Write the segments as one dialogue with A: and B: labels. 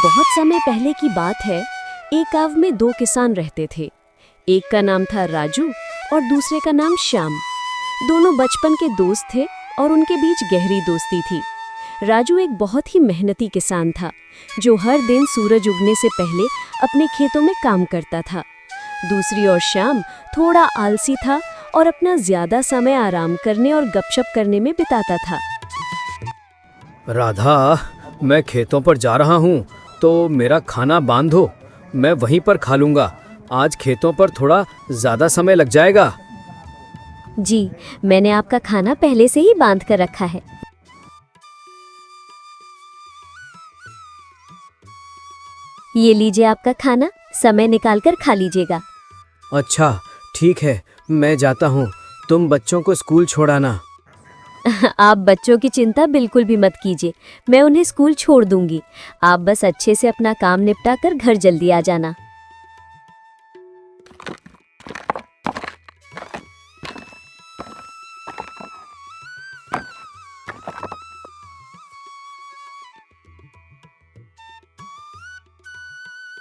A: बहुत समय पहले की बात है। एक गांव में दो किसान रहते थे। एक का नाम था राजू और दूसरे का नाम श्याम। दोनों बचपन के दोस्त थे और उनके बीच गहरी दोस्ती थी। राजू एक बहुत ही मेहनती किसान था, जो हर दिन सूरज उगने से पहले अपने खेतों में काम करता था। दूसरी ओर श्याम थोड़ा आलसी था और अपना ज्यादा समय आराम करने और गपशप करने में बिताता था।
B: राधा, मैं खेतों पर जा रहा हूँ तो मेरा खाना बांधो, मैं वहीं पर खा लूँगा। आज खेतों पर थोड़ा ज़्यादा समय लग जाएगा।
A: जी, मैंने आपका खाना पहले से ही बांध कर रखा है। ये लीजिए आपका खाना, समय निकाल कर खा लीजिएगा।
B: अच्छा, ठीक है, मैं जाता हूँ। तुम बच्चों को स्कूल छोड़ाना।
A: आप बच्चों की चिंता बिल्कुल भी मत कीजिए, मैं उन्हें स्कूल छोड़ दूंगी। आप बस अच्छे से अपना काम निपटा कर घर जल्दी आ जाना।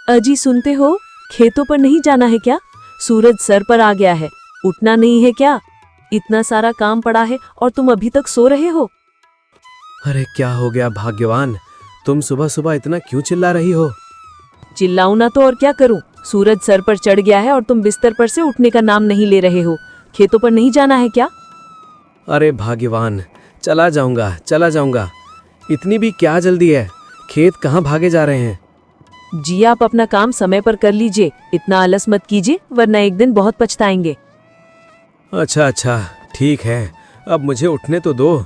C: अजी सुनते हो, खेतों पर नहीं जाना है क्या? सूरज सर पर आ गया है, उठना नहीं है क्या? इतना सारा काम पड़ा है और तुम अभी तक सो रहे हो।
B: अरे क्या हो गया भाग्यवान, तुम सुबह सुबह इतना क्यों चिल्ला रही हो?
C: चिल्लाऊं ना तो और क्या करूं? सूरज सर पर चढ़ गया है और तुम बिस्तर पर से उठने का नाम नहीं ले रहे हो। खेतों पर नहीं जाना है क्या?
B: अरे भाग्यवान, चला जाऊंगा। इतनी भी क्या जल्दी है? खेत कहाँ भागे जा रहे हैं?
C: जी, आप अपना काम समय पर कर लीजिए, इतना आलस मत कीजिए वरना एक दिन बहुत पछताएंगे।
B: अच्छा, ठीक है, अब मुझे उठने तो दो।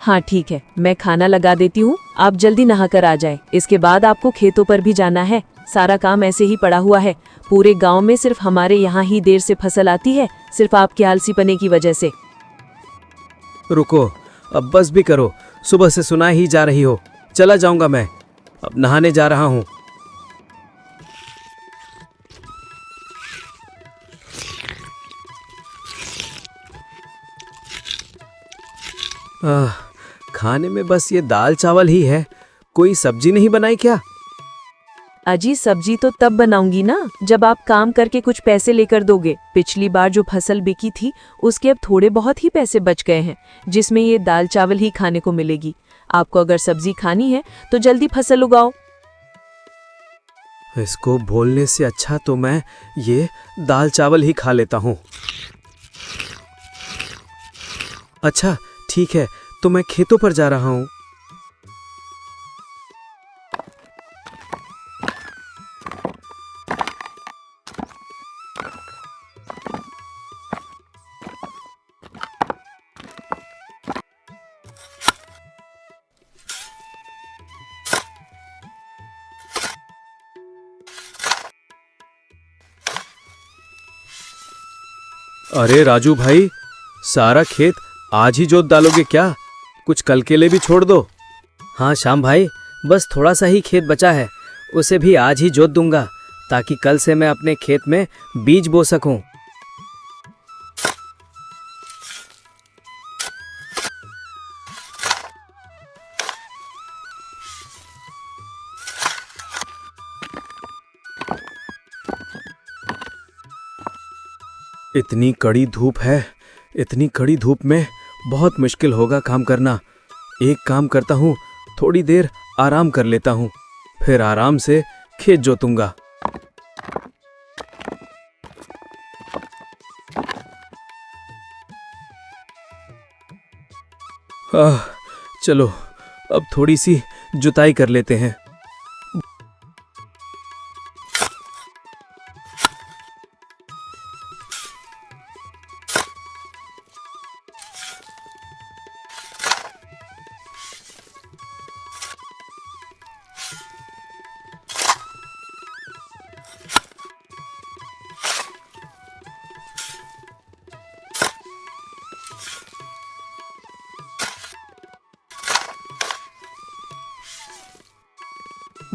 C: हाँ ठीक है, मैं खाना लगा देती हूँ, आप जल्दी नहा कर आ जाए। इसके बाद आपको खेतों पर भी जाना है। सारा काम ऐसे ही पड़ा हुआ है। पूरे गांव में सिर्फ हमारे यहाँ ही देर से फसल आती है, सिर्फ आपके आलसीपने की वजह से।
B: रुको, अब बस भी करो, सुबह से सुना ही जा रही हो। चला जाऊंगा मैं, अब नहाने जा रहा हूँ। खाने में बस ये दाल चावल ही है, कोई सब्जी नहीं बनाई क्या?
C: अजी सब्जी तो तब बनाऊंगी ना जब आप काम करके कुछ पैसे लेकर दोगे। पिछली बार जो फसल बिकी थी उसके अब थोड़े बहुत ही पैसे बच गए हैं, जिसमें ये दाल चावल ही खाने को मिलेगी। आपको अगर सब्जी खानी है तो जल्दी फसल उगाओ।
B: इसको बोलने से अच्छा तो मैं ये दाल चावल ही खा लेता हूँ। अच्छा ठीक है, तो मैं खेतों पर जा रहा हूँ। अरे राजू भाई, सारा खेत आज ही जोत डालोगे क्या? कुछ कल के लिए भी छोड़ दो। हाँ श्याम भाई, बस थोड़ा सा ही खेत बचा है, उसे भी आज ही जोत दूंगा ताकि कल से मैं अपने खेत में बीज बो सकूं। इतनी कड़ी धूप है, इतनी कड़ी धूप में बहुत मुश्किल होगा काम करना। एक काम करता हूँ, थोड़ी देर आराम कर लेता हूँ, फिर आराम से खेत जोतूंगा। चलो अब थोड़ी सी जुताई कर लेते हैं।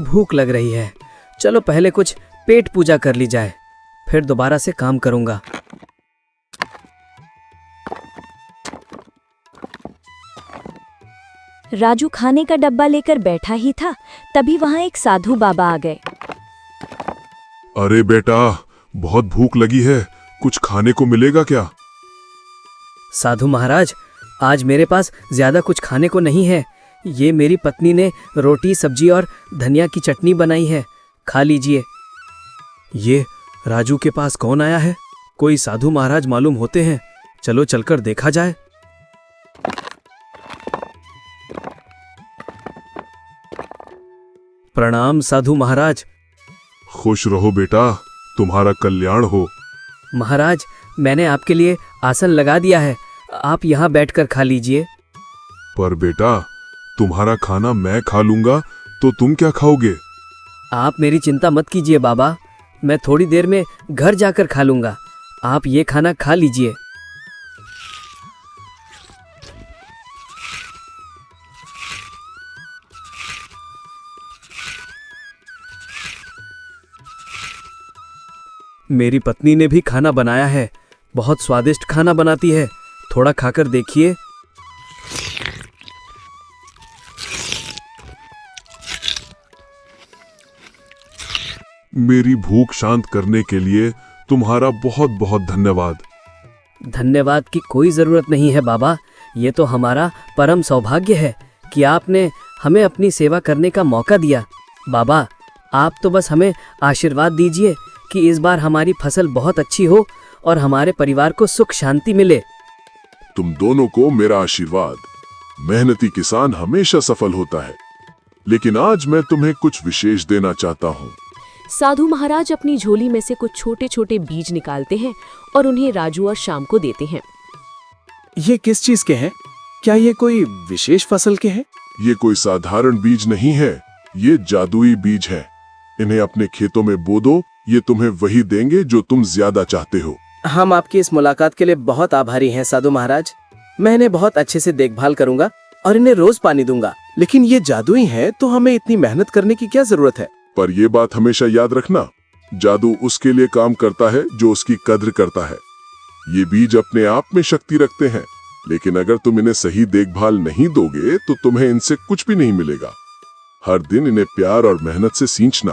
B: भूख लग रही है, चलो पहले कुछ पेट पूजा कर ली जाए, फिर दोबारा से काम करूंगा।
A: राजू खाने का डब्बा लेकर बैठा ही था, तभी वहां एक साधु बाबा आ गए।
D: अरे बेटा, बहुत भूख लगी है, कुछ खाने को मिलेगा क्या?
B: साधु महाराज, आज मेरे पास ज्यादा कुछ खाने को नहीं है। ये मेरी पत्नी ने रोटी, सब्जी और धनिया की चटनी बनाई है, खा लीजिए। ये राजू के पास कौन आया है? कोई साधु महाराज मालूम होते हैं, चलो चलकर देखा जाए। प्रणाम साधु महाराज।
D: खुश रहो बेटा, तुम्हारा कल्याण हो।
B: महाराज, मैंने आपके लिए आसन लगा दिया है, आप यहाँ बैठकर खा लीजिए।
D: पर बेटा, तुम्हारा खाना मैं खा लूंगा तो तुम क्या खाओगे?
B: आप मेरी चिंता मत कीजिए बाबा, मैं थोड़ी देर में घर जाकर खा लूंगा। आप ये खाना खा लीजिए। मेरी पत्नी ने भी खाना बनाया है, बहुत स्वादिष्ट खाना बनाती है, थोड़ा खाकर देखिए।
D: मेरी भूख शांत करने के लिए तुम्हारा बहुत बहुत धन्यवाद।
B: धन्यवाद की कोई जरूरत नहीं है बाबा, ये तो हमारा परम सौभाग्य है कि आपने हमें अपनी सेवा करने का मौका दिया। बाबा, आप तो बस हमें आशीर्वाद दीजिए कि इस बार हमारी फसल बहुत अच्छी हो और हमारे परिवार को सुख शांति मिले।
D: तुम दोनों को मेरा आशीर्वाद। मेहनती किसान हमेशा सफल होता है, लेकिन आज मैं तुम्हें कुछ विशेष देना चाहता हूँ।
A: साधु महाराज अपनी झोली में से कुछ छोटे छोटे बीज निकालते हैं और उन्हें राजू और श्याम को देते हैं।
E: ये किस चीज के हैं? क्या ये कोई विशेष फसल के हैं?
D: ये कोई साधारण बीज नहीं है, ये जादुई बीज है। इन्हें अपने खेतों में बो दो, ये तुम्हें वही देंगे जो तुम ज्यादा चाहते हो।
B: हम आपकी इस मुलाकात के लिए बहुत आभारी हैं साधु महाराज। मैं इन्हें बहुत अच्छे से देखभाल करूंगा और इन्हें रोज पानी दूंगा।
E: लेकिन ये जादुई है, तो हमें इतनी मेहनत करने की क्या जरूरत है?
D: पर यह बात हमेशा याद रखना, जादू उसके लिए काम करता है जो उसकी कद्र करता है। ये बीज अपने आप में शक्ति रखते हैं, लेकिन अगर तुम इन्हें सही देखभाल नहीं दोगे तो तुम्हें इनसे कुछ भी नहीं मिलेगा। हर दिन इन्हें प्यार और मेहनत से सींचना,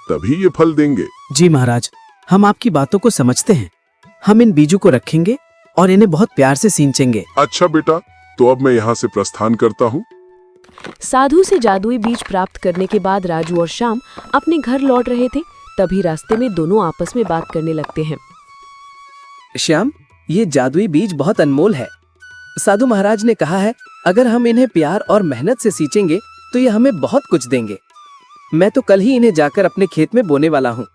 D: तभी ये फल देंगे।
E: जी महाराज, हम आपकी बातों को समझते हैं। हम इन बीजों को रखेंगे और इन्हें बहुत प्यार से सींचेंगे।
D: अच्छा बेटा, तो अब मैं यहाँ से प्रस्थान करता हूँ।
C: साधु से जादुई बीज प्राप्त करने के बाद राजू और श्याम अपने घर लौट रहे थे, तभी रास्ते में दोनों आपस में बात करने लगते हैं।
B: श्याम, ये जादुई बीज बहुत अनमोल है। साधु महाराज ने कहा है, अगर हम इन्हें प्यार और मेहनत से सींचेंगे तो ये हमें बहुत कुछ देंगे। मैं तो कल ही इन्हें जाकर अपने खेत में बोने वाला हूँ।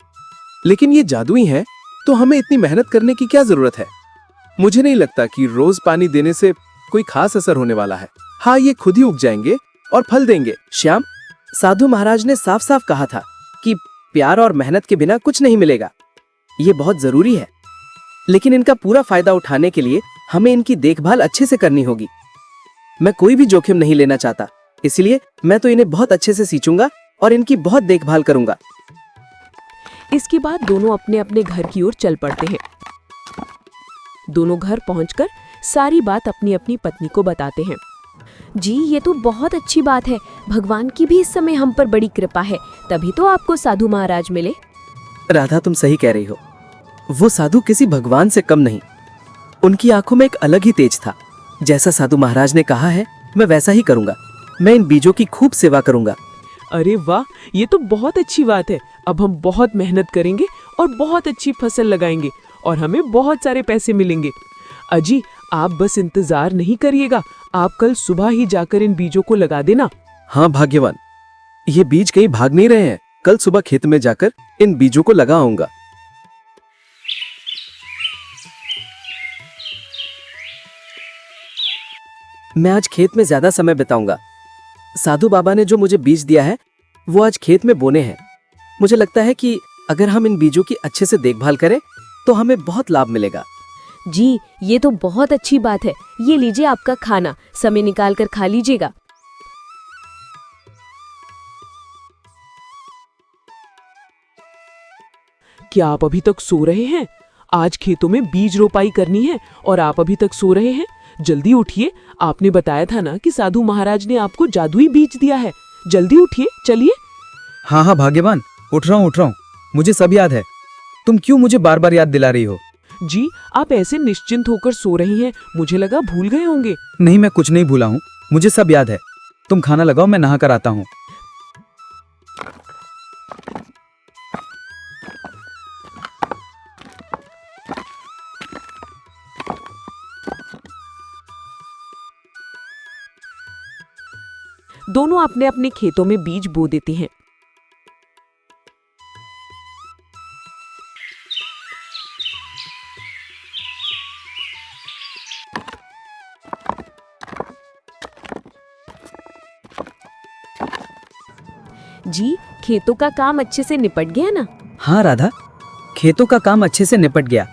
E: लेकिन ये जादुई है, तो हमें इतनी मेहनत करने की क्या जरूरत है? मुझे नहीं लगता कि रोज पानी देने से कोई खास असर होने वाला है। हाँ, ये खुद ही उग जाएंगे और फल देंगे।
B: श्याम, साधु महाराज ने साफ साफ कहा था कि प्यार और मेहनत के बिना कुछ नहीं मिलेगा। ये बहुत जरूरी है, लेकिन इनका पूरा फायदा उठाने के लिए हमें इनकी देखभाल अच्छे से करनी होगी। मैं कोई भी जोखिम नहीं लेना चाहता, इसलिए मैं तो इन्हें बहुत अच्छे से सींचूंगा और इनकी बहुत देखभाल करूंगा।
C: इसके बाद दोनों अपने अपने घर की ओर चल पड़ते हैं। दोनों घर पहुंचकर सारी बात अपनी अपनी पत्नी को बताते हैं।
A: जी, ये तो बहुत अच्छी बात है। भगवान की भी इस समय हम पर बड़ी कृपा है, तभी तो आपको साधु महाराज मिले।
B: राधा, तुम सही कह रही हो। वो साधु किसी भगवान से कम नहीं। उनकी आंखों में एक अलग ही तेज था। जैसा साधु महाराज ने कहा है, मैं वैसा ही करूंगा। मैं इन बीजों की खूब सेवा करूंगा।
C: अरे वाह, ये तो बहुत अच्छी बात है। अब हम बहुत मेहनत करेंगे और बहुत अच्छी फसल लगाएंगे और हमें बहुत सारे पैसे मिलेंगे। अजी, आप बस इंतजार नहीं करिएगा, आप कल सुबह ही जाकर इन बीजों को लगा देना।
E: हाँ भाग्यवान, ये बीज कहीं भाग नहीं रहे हैं। कल सुबह खेत में जाकर इन बीजों को लगा आऊंगा।
B: मैं आज खेत में ज्यादा समय बिताऊंगा। साधु बाबा ने जो मुझे बीज दिया है, वो आज खेत में बोने हैं। मुझे लगता है कि अगर हम इन बीजों की अच्छे से देखभाल करें तो हमें बहुत लाभ मिलेगा।
A: जी, ये तो बहुत अच्छी बात है। ये लीजिए आपका खाना, समय निकाल कर खा लीजिएगा।
C: क्या आप अभी तक सो रहे हैं? आज खेतों में बीज रोपाई करनी है और आप अभी तक सो रहे हैं?
F: जल्दी उठिए, आपने बताया था ना कि साधु महाराज ने आपको जादुई बीज दिया है। जल्दी उठिए, चलिए।
B: हाँ हाँ भाग्यवान, उठ रहा हूँ। मुझे सब याद है। तुम क्यों मुझे बार बार याद दिला रही हो?
F: जी, आप ऐसे निश्चिंत होकर सो रही हैं, मुझे लगा भूल गए होंगे।
B: नहीं, मैं कुछ नहीं भूला हूँ, मुझे सब याद है। तुम खाना लगाओ, मैं नहा कर आता हूँ।
F: दोनों अपने अपने खेतों में बीज बो देते हैं।
A: जी, खेतों का काम अच्छे से निपट गया ना?
B: हाँ राधा, खेतों का काम अच्छे से निपट गया।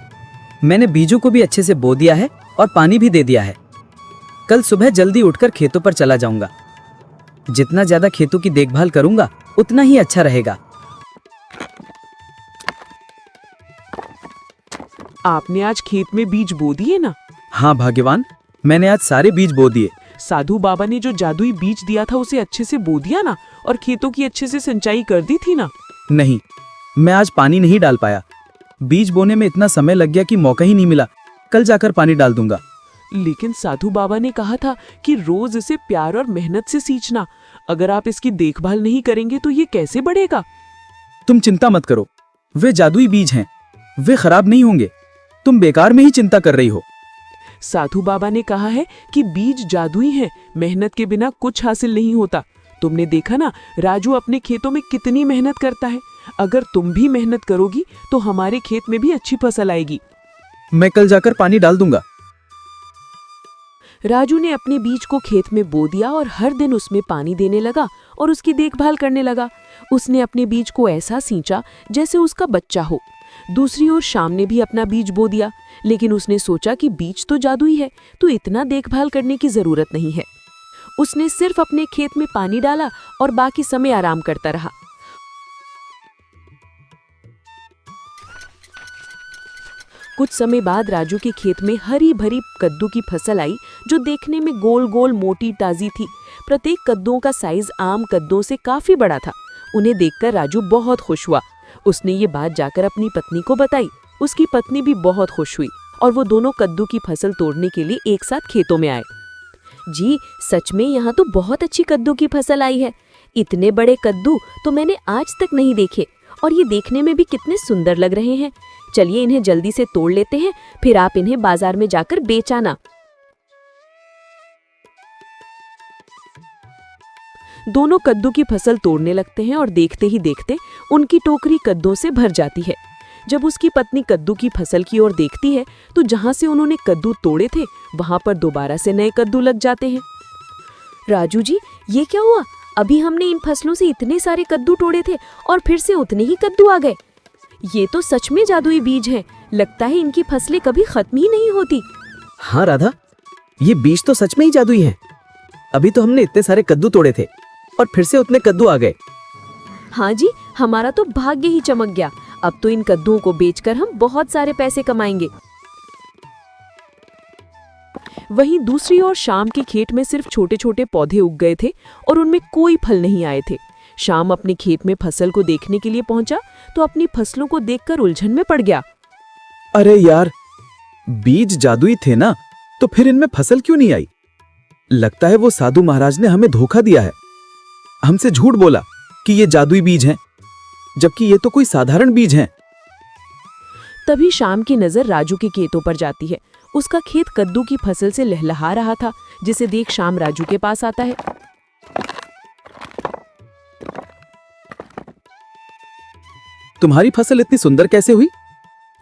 B: मैंने बीजों को भी अच्छे से बो दिया है और पानी भी दे दिया है। कल सुबह जल्दी उठकर खेतों पर चला जाऊंगा। जितना ज्यादा खेतों की देखभाल करूंगा उतना ही अच्छा रहेगा।
F: आपने आज खेत में बीज बो दिए ना?
B: हाँ भाग्यवान, मैंने आज सारे बीज बो दिए।
F: साधु बाबा ने जो जादुई बीज दिया था उसे अच्छे से बो दिया ना, और खेतों की अच्छे से सिंचाई कर दी थी ना?
B: नहीं, मैं आज पानी नहीं डाल पाया। बीज बोने में इतना समय लग गया कि मौका ही नहीं मिला। कल जाकर पानी डाल दूंगा।
F: लेकिन साधु बाबा ने कहा था कि रोज इसे प्यार और मेहनत से सींचना। अगर आप इसकी देखभाल नहीं करेंगे तो ये कैसे बढ़ेगा?
B: तुम चिंता मत करो, वे जादुई बीज हैं, वे खराब नहीं होंगे। तुम बेकार में ही चिंता कर रही हो।
F: साधु बाबा ने कहा है कि बीज जादुई हैं, मेहनत के बिना कुछ हासिल नहीं होता। तुमने देखा ना, राजू अपने खेतों में कितनी मेहनत करता है। अगर तुम भी मेहनत करोगी तो हमारे खेत में भी अच्छी फसल आएगी।
B: मैं कल जाकर पानी डाल दूंगा।
A: राजू ने अपने बीज को खेत में बो दिया और हर दिन उसमें पानी देने लगा और उसकी देखभाल करने लगा। उसने अपने बीज को ऐसा सींचा जैसे उसका बच्चा हो। दूसरी ओर श्याम ने भी अपना बीज बो दिया, लेकिन उसने सोचा कि बीज तो जादुई है, तो इतना देखभाल करने की जरूरत नहीं है। उसने सिर्फ अपने खेत में पानी डाला और बाकी समय आराम करता रहा। कुछ समय बाद राजू के खेत में हरी भरी कद्दू की फसल आई, जो देखने में गोल गोल मोटी ताजी थी। प्रत्येक कद्दुओं का साइज आम कद्दुओं से काफी बड़ा था। उन्हें देखकर राजू बहुत खुश हुआ। उसने ये बात जाकर अपनी पत्नी को बताई। उसकी पत्नी भी बहुत खुश हुई और वो दोनों कद्दू की फसल तोड़ने के लिए एक साथ खेतों में आए। जी, सच में यहाँ तो बहुत अच्छी कद्दू की फसल आई है। इतने बड़े कद्दू तो मैंने आज तक नहीं देखे, और ये देखने में भी कितने सुंदर लग रहे हैं। चलिए इन्हें जल्दी से तोड़ लेते हैं, फिर आप इन्हें बाजार में जाकर बेच आना। दोनों कद्दू की फसल तोड़ने लगते हैं और देखते ही देखते उनकी टोकरी कद्दू से भर जाती है। जब उसकी पत्नी कद्दू की फसल की ओर देखती है तो जहां से उन्होंने कद्दू तोड़े थे वहां पर दोबारा से नए कद्दू लग जाते हैं। राजू जी, ये क्या हुआ? अभी हमने इन फसलों से इतने सारे कद्दू तोड़े थे और फिर से उतने ही कद्दू आ गए। ये तो सच में जादुई बीज हैं। लगता है इनकी फसलें कभी खत्म ही नहीं होती।
B: हाँ राधा, ये बीज तो सच में ही जादुई हैं। अभी तो हमने इतने सारे कद्दू तोड़े थे और फिर से उतने कद्दू आ गए।
A: हाँ जी, हमारा तो भाग्य ही चमक गया। अब तो इन कद्दुओं को बेचकर हम बहुत सारे पैसे कमाएंगे। वहीं दूसरी ओर श्याम के खेत में सिर्फ छोटे छोटे पौधे उग गए थे और उनमें कोई फल नहीं आए थे। श्याम अपने खेत में फसल को देखने के लिए पहुंचा तो अपनी फसलों को देखकर उलझन में पड़ गया।
E: अरे यार, बीज जादुई थे ना, तो फिर इनमें फसल क्यों नहीं आई? लगता है वो साधु महाराज ने हमें धोखा दिया है। हमसे झूठ बोला कि ये जादुई बीज हैं, जबकि ये तो कोई साधारण बीज हैं।
A: तभी श्याम की नजर राजू के खेतों पर जाती है। उसका खेत कद्दू की फसल से लहलहा रहा था, जिसे देख श्याम राजू के पास आता है।
E: तुम्हारी फसल इतनी सुंदर कैसे हुई?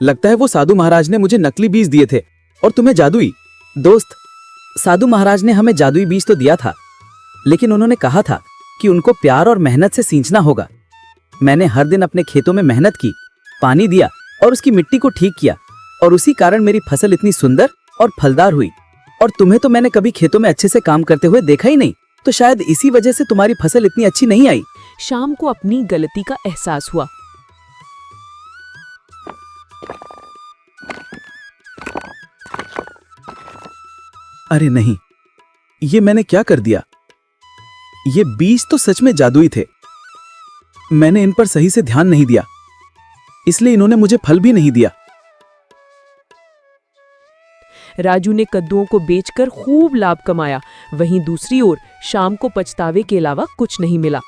E: लगता है वो साधु महाराज ने मुझे नकली बीज दिए थे और तुम्हें जादुई।
B: दोस्त, साधु महाराज ने हमें जादुई बीज तो दिया था, लेकिन उन्होंने कहा था कि उनको प्यार और मेहनत से सींचना होगा। मैंने हर दिन अपने खेतों में मेहनत की, पानी दिया और उसकी मिट्टी को ठीक किया, और उसी कारण मेरी फसल इतनी सुंदर और फलदार हुई। और तुम्हें तो मैंने कभी खेतों में अच्छे से काम करते हुए देखा ही नहीं, तो शायद इसी वजह से तुम्हारी फसल इतनी अच्छी नहीं आई।
A: श्याम को अपनी गलती का एहसास हुआ।
E: अरे नहीं, ये मैंने क्या कर दिया? ये बीज तो सच में जादुई थे। मैंने इन पर सही से ध्यान नहीं दिया, इसलिए इन्होंने मुझे फल भी नहीं दिया।
C: राजू ने कद्दुओं को बेचकर खूब लाभ कमाया। वहीं दूसरी ओर शाम को पछतावे के अलावा कुछ नहीं मिला।